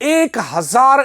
1000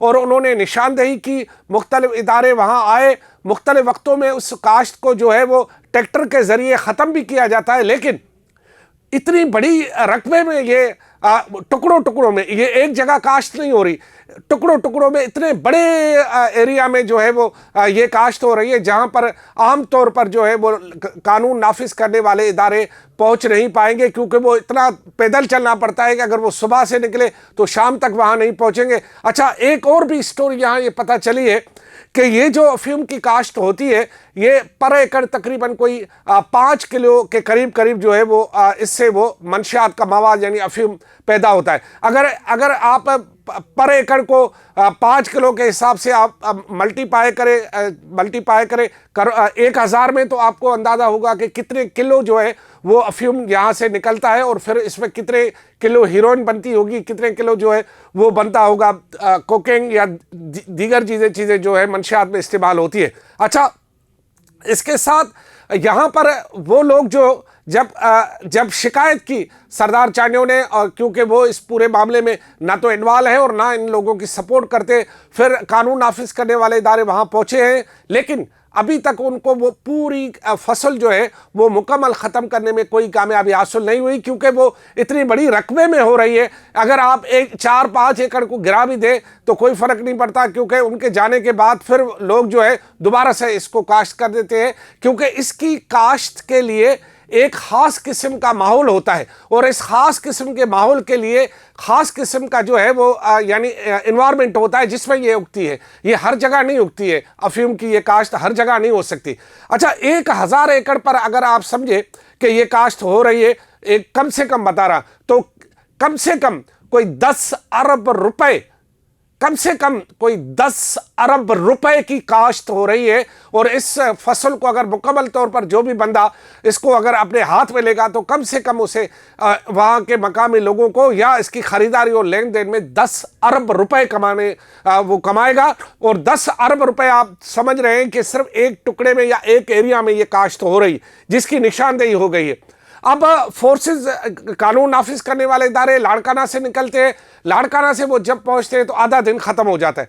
اور انہوں نے نشاندہی کی، مختلف ادارے وہاں آئے، مختلف وقتوں میں اس کاشت کو جو ہے وہ ٹریکٹر کے ذریعے ختم بھی کیا جاتا ہے، لیکن اتنی بڑی رقبے میں یہ ٹکڑوں ٹکڑوں میں یہ ایک جگہ کاشت نہیں ہو رہی، ٹکڑوں ٹکڑوں میں اتنے بڑے ایریا میں جو ہے وہ یہ کاشت ہو رہی ہے، جہاں پر عام طور پر جو ہے وہ قانون نافذ کرنے والے ادارے پہنچ نہیں پائیں گے، کیونکہ وہ اتنا پیدل چلنا پڑتا ہے کہ اگر وہ صبح سے نکلے تو شام تک وہاں نہیں پہنچیں گے۔ اچھا، ایک اور بھی سٹوری یہاں یہ پتہ چلی ہے کہ یہ جو افیون کی کاشت ہوتی ہے یہ پر ایکڑ تقریباً کوئی 5 کلو کے قریب جو ہے وہ اس سے وہ منشیات کا مواد یعنی افیون پیدا ہوتا ہے۔ اگر آپ پر ایکڑ کو 5 کلو کے حساب سے آپ ملٹی پائی کرے 1000 میں، تو آپ کو اندازہ ہوگا کہ کتنے کلو جو ہے وہ افیون یہاں سے نکلتا ہے، اور پھر اس میں کتنے کلو ہیروئن بنتی ہوگی، کتنے کلو جو ہے وہ بنتا ہوگا کوکین یا دیگر چیزیں جو ہے منشیات میں استعمال ہوتی ہے۔ اچھا، اس کے ساتھ یہاں پر وہ لوگ جو جب شکایت کی سردار چانیو نے، اور کیونکہ وہ اس پورے معاملے میں نہ تو انوالو ہے اور نہ ان لوگوں کی سپورٹ کرتے، پھر قانون نافذ کرنے والے ادارے وہاں پہنچے ہیں، لیکن ابھی تک ان کو وہ پوری فصل جو ہے وہ مکمل ختم کرنے میں کوئی کامیابی حاصل نہیں ہوئی، کیونکہ وہ اتنی بڑی رقبے میں ہو رہی ہے۔ اگر آپ 4-5 ایکڑ کو گرا بھی دیں تو کوئی فرق نہیں پڑتا، کیونکہ ان کے جانے کے بعد پھر لوگ جو ہے دوبارہ سے اس کو کاشت کر دیتے ہیں، کیونکہ اس کی کاشت کے لیے ایک خاص قسم کا ماحول ہوتا ہے، اور اس خاص قسم کے ماحول کے لیے خاص قسم کا جو ہے وہ یعنی انوائرمنٹ ہوتا ہے جس میں یہ اگتی ہے۔ یہ ہر جگہ نہیں اگتی ہے، افیون کی یہ کاشت ہر جگہ نہیں ہو سکتی۔ اچھا، 1000 ایکڑ پر اگر آپ سمجھے کہ یہ کاشت ہو رہی ہے، ایک کم سے کم بتا رہا، تو کم سے کم کوئی 10 ارب روپے، کم سے کم کوئی 10 ارب روپے کی کاشت ہو رہی ہے، اور اس فصل کو اگر مکمل طور پر جو بھی بندہ اس کو اگر اپنے ہاتھ میں لے گا تو کم سے کم اسے وہاں کے مقامی لوگوں کو یا اس کی خریداری اور لین دین میں 10 ارب روپے وہ کمائے گا۔ اور 10 ارب روپے آپ سمجھ رہے ہیں کہ صرف ایک ٹکڑے میں یا ایک ایریا میں یہ کاشت ہو رہی، جس کی نشاندہی ہو گئی ہے۔ اب فورسز، قانون نافذ کرنے والے ادارے لاڑکانہ سے نکلتے ہیں، لاڑکانہ سے وہ جب پہنچتے ہیں تو آدھا دن ختم ہو جاتا ہے،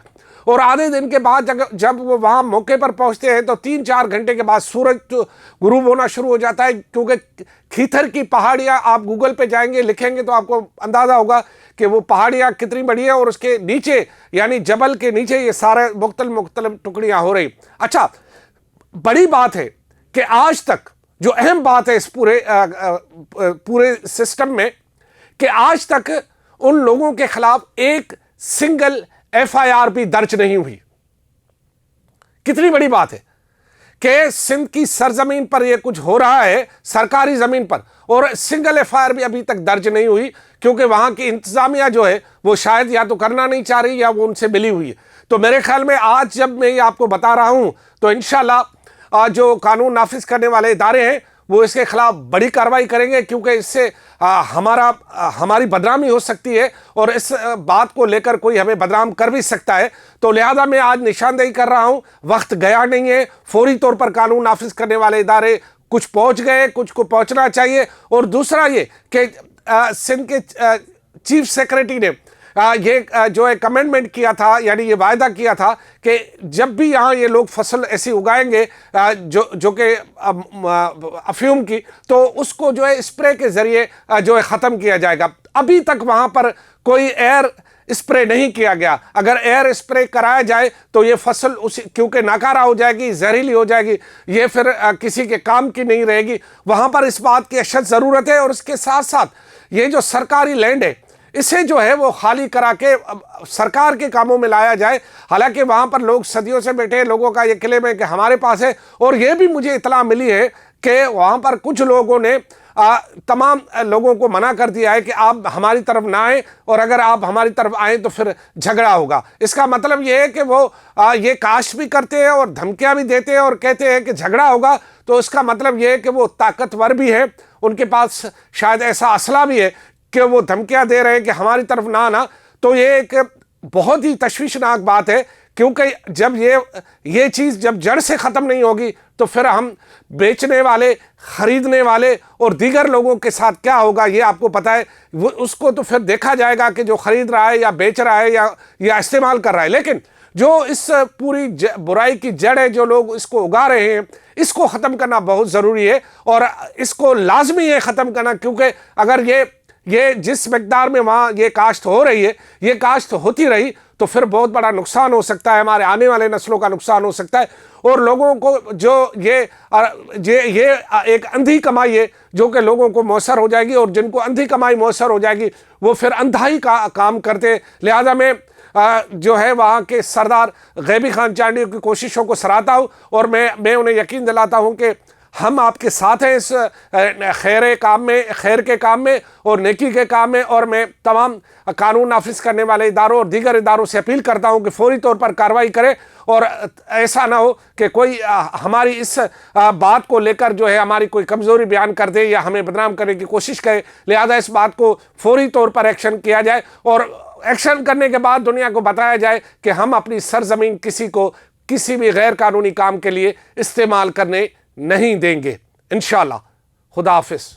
اور آدھے دن کے بعد جب وہ وہاں موقع پر پہنچتے ہیں تو 3-4 گھنٹے کے بعد سورج غروب ہونا شروع ہو جاتا ہے، کیونکہ کھیتھر کی پہاڑیاں آپ گوگل پہ جائیں گے، لکھیں گے تو آپ کو اندازہ ہوگا کہ وہ پہاڑیاں کتنی بڑی ہیں، اور اس کے نیچے یعنی جبل کے نیچے یہ سارے مختلف ٹکڑیاں ہو رہی۔ اچھا، بڑی بات ہے کہ آج تک جو اہم بات ہے اس پورے سسٹم میں، کہ آج تک ان لوگوں کے خلاف ایک سنگل FIR بھی درج نہیں ہوئی۔ کتنی بڑی بات ہے کہ سندھ کی سرزمین پر یہ کچھ ہو رہا ہے، سرکاری زمین پر، اور سنگل FIR بھی ابھی تک درج نہیں ہوئی، کیونکہ وہاں کی انتظامیہ جو ہے وہ شاید یا تو کرنا نہیں چاہ رہی یا وہ ان سے ملی ہوئی ہے۔ تو میرے خیال میں آج جب میں یہ آپ کو بتا رہا ہوں تو انشاءاللہ جو قانون نافذ کرنے والے ادارے ہیں وہ اس کے خلاف بڑی کارروائی کریں گے، کیونکہ اس سے ہماری بدنامی ہو سکتی ہے، اور اس بات کو لے کر کوئی ہمیں بدنام کر بھی سکتا ہے۔ تو لہذا میں آج نشاندہی کر رہا ہوں، وقت گیا نہیں ہے، فوری طور پر قانون نافذ کرنے والے ادارے کچھ پہنچ گئے، کچھ کو پہنچنا چاہیے۔ اور دوسرا یہ کہ سندھ کے چیف سیکریٹری نے یہ جو ہے کمنٹمنٹ کیا تھا، یعنی یہ وعدہ کیا تھا کہ جب بھی یہاں یہ لوگ فصل ایسی اگائیں گے جو کہ افیون کی، تو اس کو جو ہے اسپرے کے ذریعے جو ہے ختم کیا جائے گا۔ ابھی تک وہاں پر کوئی ایئر اسپرے نہیں کیا گیا۔ اگر ایئر اسپرے کرایا جائے تو یہ فصل کیونکہ ناکارہ ہو جائے گی، زہریلی ہو جائے گی، یہ پھر کسی کے کام کی نہیں رہے گی۔ وہاں پر اس بات کی اشد ضرورت ہے، اور اس کے ساتھ ساتھ یہ جو سرکاری لینڈ ہے اسے جو ہے وہ خالی کرا کے سرکار کے کاموں میں لایا جائے۔ حالانکہ وہاں پر لوگ صدیوں سے بیٹھے ہیں، لوگوں کا یہ کلیم ہے کہ ہمارے پاس ہے، اور یہ بھی مجھے اطلاع ملی ہے کہ وہاں پر کچھ لوگوں نے تمام لوگوں کو منع کر دیا ہے کہ آپ ہماری طرف نہ آئیں، اور اگر آپ ہماری طرف آئیں تو پھر جھگڑا ہوگا۔ اس کا مطلب یہ ہے کہ وہ یہ کاشت بھی کرتے ہیں اور دھمکیاں بھی دیتے ہیں اور کہتے ہیں کہ جھگڑا ہوگا، تو اس کا مطلب یہ ہے کہ وہ طاقتور بھی ہے، ان کے پاس شاید ایسا اسلحہ بھی ہے کہ وہ دھمکیاں دے رہے ہیں کہ ہماری طرف نہ آنا۔ تو یہ ایک بہت ہی تشویشناک بات ہے کیونکہ جب یہ چیز جب جڑ سے ختم نہیں ہوگی تو پھر ہم بیچنے والے، خریدنے والے اور دیگر لوگوں کے ساتھ کیا ہوگا یہ آپ کو پتہ ہے. اس کو تو پھر دیکھا جائے گا کہ جو خرید رہا ہے یا بیچ رہا ہے یا استعمال کر رہا ہے. لیکن جو اس پوری برائی کی جڑ ہے، جو لوگ اس کو اگا رہے ہیں، اس کو ختم کرنا بہت ضروری ہے اور اس کو لازمی ہے ختم کرنا. کیونکہ اگر یہ جس مقدار میں وہاں یہ کاشت ہو رہی ہے، یہ کاشت ہوتی رہی تو پھر بہت بڑا نقصان ہو سکتا ہے، ہمارے آنے والے نسلوں کا نقصان ہو سکتا ہے. اور لوگوں کو جو یہ ایک اندھی کمائی ہے جو کہ لوگوں کو میسر ہو جائے گی، اور جن کو اندھی کمائی میسر ہو جائے گی وہ پھر اندھائی کا کام کرتے. لہذا میں جو ہے وہاں کے سردار غیبی خان چانڈی کی کوششوں کو سراہتا ہوں، اور میں انہیں یقین دلاتا ہوں کہ ہم آپ کے ساتھ ہیں اس خیر کے کام میں اور نیکی کے کام میں. اور میں تمام قانون نافذ کرنے والے اداروں اور دیگر اداروں سے اپیل کرتا ہوں کہ فوری طور پر کارروائی کرے، اور ایسا نہ ہو کہ کوئی ہماری اس بات کو لے کر جو ہے ہماری کوئی کمزوری بیان کر دے یا ہمیں بدنام کرنے کی کوشش کرے. لہذا اس بات کو فوری طور پر ایکشن کیا جائے، اور ایکشن کرنے کے بعد دنیا کو بتایا جائے کہ ہم اپنی سرزمین کسی کو کسی بھی غیر قانونی کام کے لیے استعمال کرنے نہیں دیں گے. انشاءاللہ. خدا حافظ.